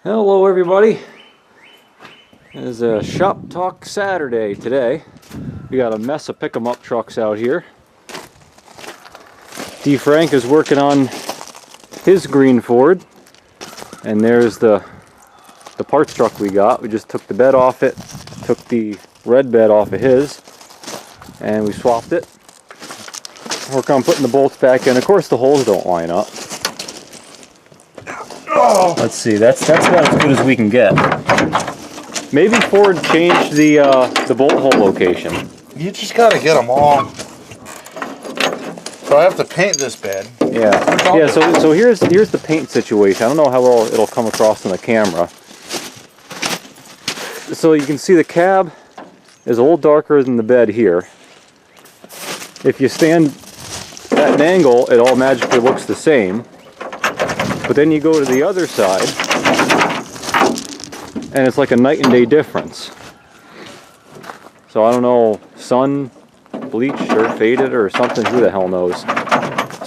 Hello everybody. It is a Shop Talk Saturday today. We got a mess of pick-em-up trucks out here. Frank is working on his green Ford, and there's the parts truck we got. We just took the bed off it, took the red bed off of his, and we swapped it. Work on putting the bolts back in. Of course the holes don't line up. Oh. Let's see, that's about as good as we can get. Maybe Ford changed the bolt hole location. You just gotta get them all. So I have to paint this bed. Yeah. So here's the paint situation. I don't know how well it'll come across on the camera. So you can see the cab is a little darker than the bed here. If you stand at an angle, it all magically looks the same. But then you go to the other side, and it's like a night and day difference. So I don't know, sun bleached or faded or something, who the hell knows.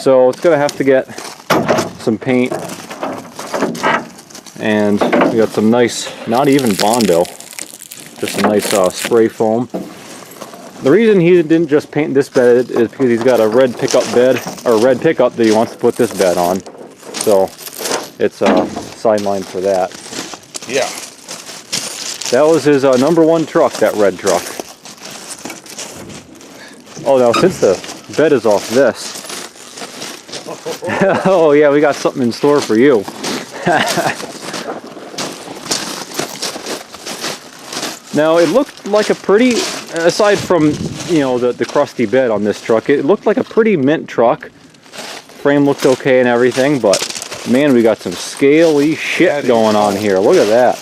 So it's gonna have to get some paint, and we got some nice, not even Bondo, just some nice spray foam. The reason he didn't just paint this bed is because he's got a red pickup bed, or red pickup that he wants to put this bed on. So it's a sideline for that. Yeah. That was his number one truck, that red truck. Oh, now since the bed is off this. Oh yeah, we got something in store for you. Now it looked like a pretty, aside from, you know, the crusty bed on this truck, it looked like a pretty mint truck. Frame looked okay and everything, but man, we got some scaly shit going on here. Look at that.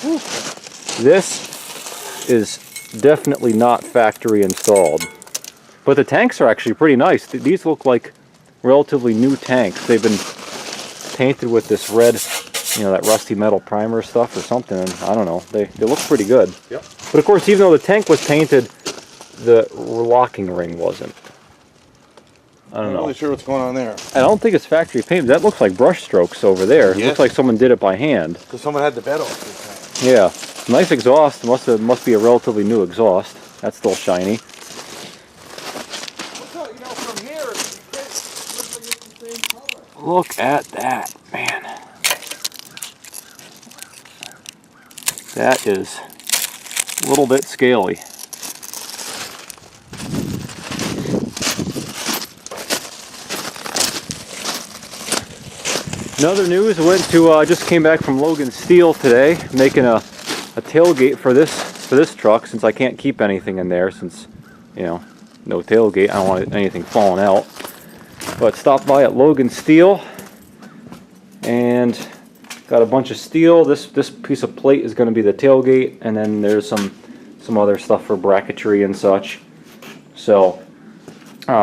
This is definitely not factory installed. But the tanks are actually pretty nice. These look like relatively new tanks. They've been painted with this red, you know, that rusty metal primer stuff or something. I don't know. They look pretty good. Yep. But of course, even though the tank was painted, the locking ring wasn't. I don't know. I'm not really sure what's going on there. I don't think it's factory paint. That looks like brush strokes over there. Yes. It looks like someone did it by hand. Because someone had the bed off this time. Yeah. Nice exhaust. Must be a relatively new exhaust. That's still shiny. Well, you know, from here, it looks like it's the same color. Look at that, man. That is a little bit scaly. In other news, I went to just came back from Logan Steel today, making a tailgate for this truck, since I can't keep anything in there, since, you know, no tailgate. I don't want anything falling out. But stopped by at Logan Steel and got a bunch of steel. This piece of plate is going to be the tailgate, and then there's some other stuff for bracketry and such. So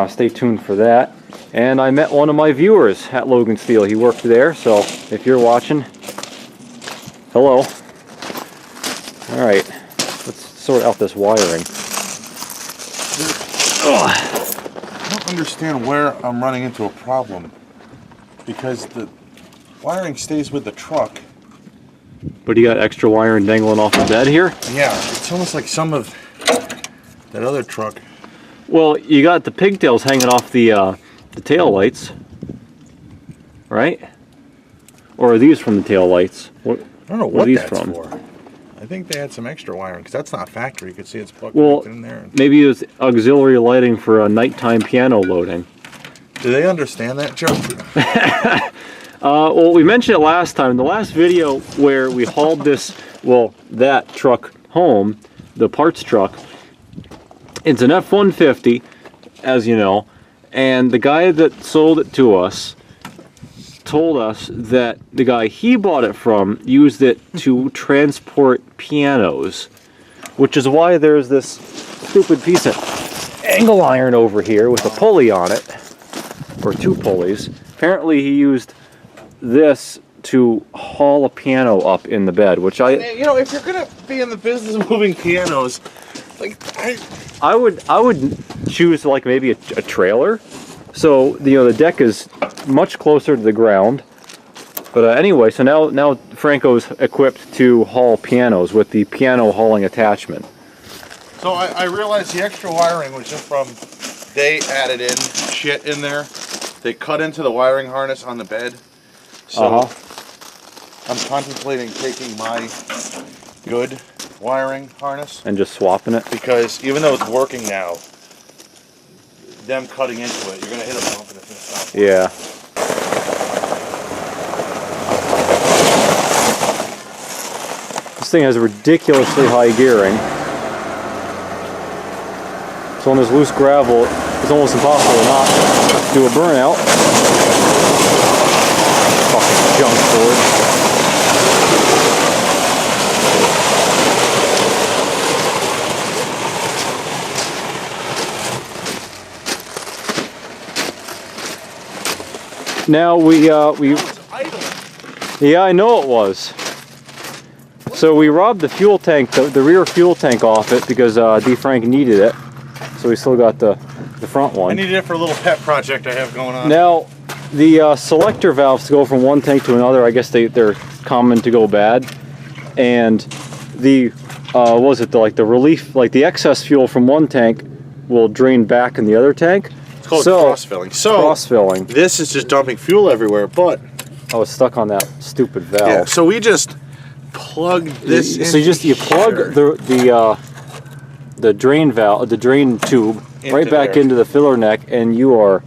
stay tuned for that. And I met one of my viewers at Logan Steel. He worked there, so if you're watching, hello. Alright, let's sort out this wiring. I don't understand where I'm running into a problem, because the wiring stays with the truck. But you got extra wiring dangling off the bed here? Yeah, it's almost like some of that other truck. Well, you got the pigtails hanging off the tail lights, right? Or are these from the tail lights? I don't know what these that's for. I think they had some extra wiring, because that's not factory. You can see it's plugged in there. Maybe it was auxiliary lighting for a nighttime piano loading. Do they understand that, Joe? Well, we mentioned it last time. In the last video where we hauled that truck home, the parts truck, it's an F-150, as you know, and the guy that sold it to us told us that the guy he bought it from used it to transport pianos, which is why there's this stupid piece of angle iron over here with a pulley on it, or two pulleys. Apparently he used this to haul a piano up in the bed, which you know, if you're gonna be in the business of moving pianos, like I would choose like maybe a trailer. So, you know, the deck is much closer to the ground. But anyway, so now Franko's equipped to haul pianos with the piano hauling attachment. So I realized the extra wiring was just from, they added in shit in there. They cut into the wiring harness on the bed. So I'm contemplating taking my good wiring harness. And just swapping it? Because even though it's working now, them cutting into it, you're going to hit a bump and it's going to stop working. Yeah. This thing has ridiculously high gearing. So on this loose gravel, it's almost impossible to not do a burnout. Fucking junk Ford. Now yeah, I know it was. So we robbed the fuel tank, the rear fuel tank off it because D. Frank needed it. So we still got the front one. I needed it for a little pet project I have going on. Now, the selector valves to go from one tank to another, I guess they're common to go bad. And the what was it, the relief, like the excess fuel from one tank will drain back in the other tank. It's called cross-filling. So cross-filling. This is just dumping fuel everywhere, but I was stuck on that stupid valve. yeah, so we just plugged this in. So you plug the drain valve, the drain tube, right back into the filler neck, and you are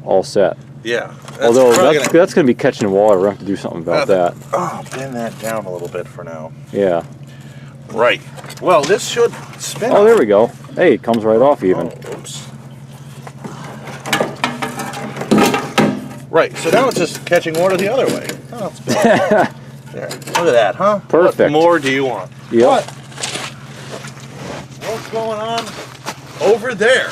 all set. Yeah. Although that's going to be catching water. We're going to have to do something about that. Oh, bend that down a little bit for now. Yeah. Right. Well, this should spin. Oh, there we go. Hey, it comes right off even. Oh, oops. Right. So now it's just catching water the other way. Oh, it's bad. There. Look at that, huh? Perfect. What more do you want? Yep. But what's going on over there?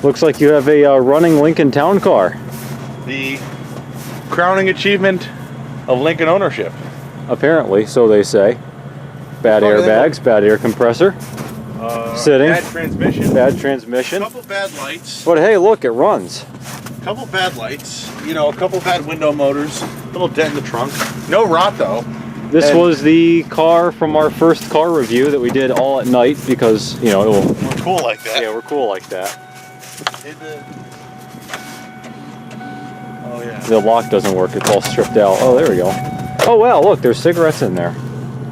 Looks like you have a running Lincoln Town Car. The crowning achievement of Lincoln ownership. Apparently, so they say. Bad airbags, bad air compressor. Sitting. Bad transmission. Bad transmission. A couple bad lights. But hey, look, it runs. A couple bad lights. You know, a couple bad window motors. A little dent in the trunk. No rot though. This was the car from our first car review that we did all at night because, you know, we're cool like that. Yeah, we're cool like that. Oh yeah. The lock doesn't work, it's all stripped out. Oh, there we go. Oh wow, look, there's cigarettes in there.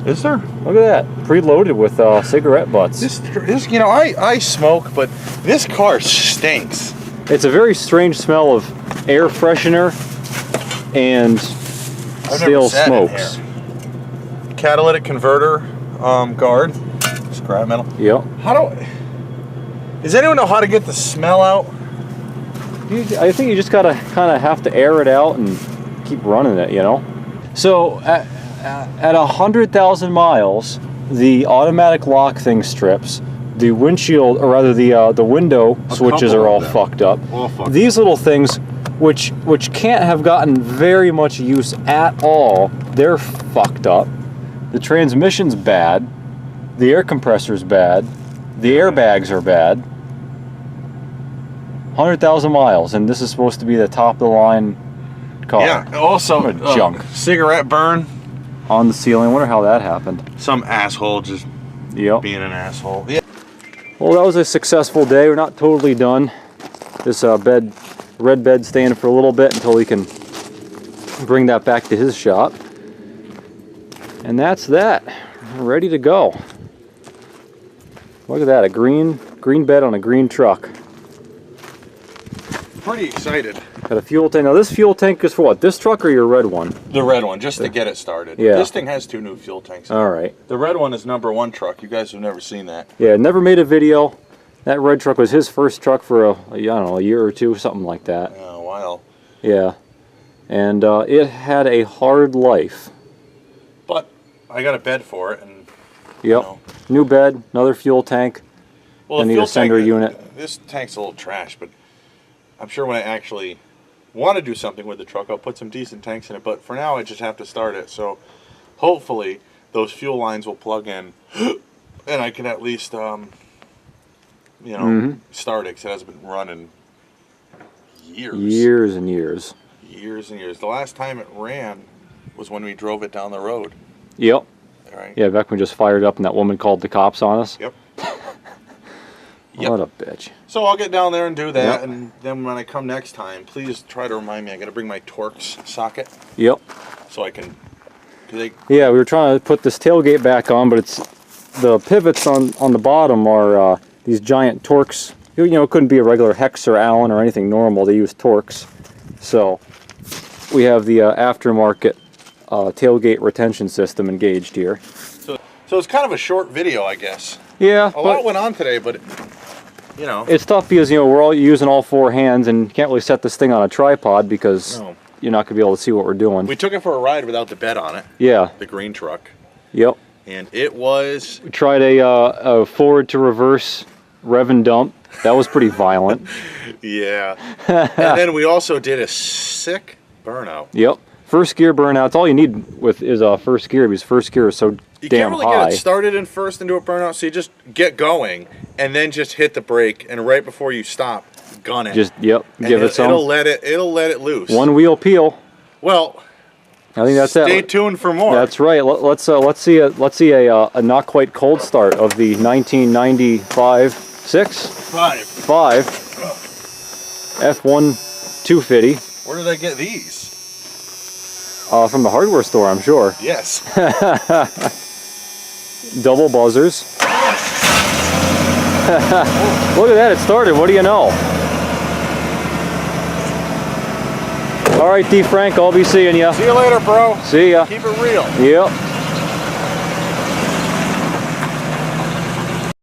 Is there? Look at that, preloaded with cigarette butts. This, you know, I smoke, but this car stinks. It's a very strange smell of air freshener and stale smokes. Catalytic converter guard, scrap metal. Yep. Does anyone know how to get the smell out? I think you just gotta kind of have to air it out and keep running it, you know. So at 100,000 miles, the automatic lock thing strips. The windshield, or rather the window switches are all fucked up. These little things, which can't have gotten very much use at all, they're fucked up. The transmission's bad. The air compressor's bad. The airbags are bad. 100,000 miles, and this is supposed to be the top of the line car. Yeah. Also, junk. Cigarette burn on the ceiling. I wonder how that happened. Some asshole just being an asshole. Yeah. Well, that was a successful day. We're not totally done. This red bed staying for a little bit until we can bring that back to his shop. And that's that. We're ready to go. Look at that, a green bed on a green truck. Pretty excited. Got a fuel tank. Now this fuel tank is for what? This truck or your red one? The red one, just to get it started. Yeah. This thing has 2 new fuel tanks. All right. The red one is #1 truck. You guys have never seen that. Yeah, never made a video. That red truck was his first truck for I don't know, a year or two, something like that. Yeah, a while. Yeah. And it had a hard life. But I got a bed for it, and yep. You know. New bed, another fuel tank. Well, I need a sender unit. This tank's a little trash, but I'm sure when I actually want to do something with the truck, I'll put some decent tanks in it. But for now, I just have to start it. So hopefully those fuel lines will plug in, and I can at least you know, start it, because it hasn't been running years. Years and years. Years and years. The last time it ran was when we drove it down the road. Yep. Right. Yeah, back when we just fired up and that woman called the cops on us. Yep. What a bitch. So I'll get down there and do that, Yep. and then when I come next time, please try to remind me. I got to bring my Torx socket. Yep. So I can. Yeah, we were trying to put this tailgate back on, but it's the pivots on the bottom are these giant Torx. You know, it couldn't be a regular Hex or Allen or anything normal. They use Torx. So we have the aftermarket tailgate retention system engaged here. So it's kind of a short video, I guess. Yeah. A lot went on today, but you know. It's tough because, you know, we're all using all four hands and you can't really set this thing on a tripod because you're not going to be able to see what we're doing. We took it for a ride without the bed on it. Yeah. The green truck. Yep. And it was... We tried a forward to reverse rev and dump. That was pretty violent. Yeah. And then we also did a sick burnout. Yep. First gear burnout. It's all you need with is first gear because first gear is so you damn can't really high. get it started in first and do a burnout, so you just get going and then just hit the brake, and right before you stop, gun it. Just give it some. It'll let it loose. One wheel peel. Well, I think that's stay it. tuned for more. That's right. Let's see a not quite cold start of the 1995 5 F1 250. Where did I get these? From the hardware store, I'm sure. Yes. Double buzzers. Look at that, it started. What do you know? All right, D. Frank, I'll be seeing you. See you later, bro. See ya. Keep it real. Yep.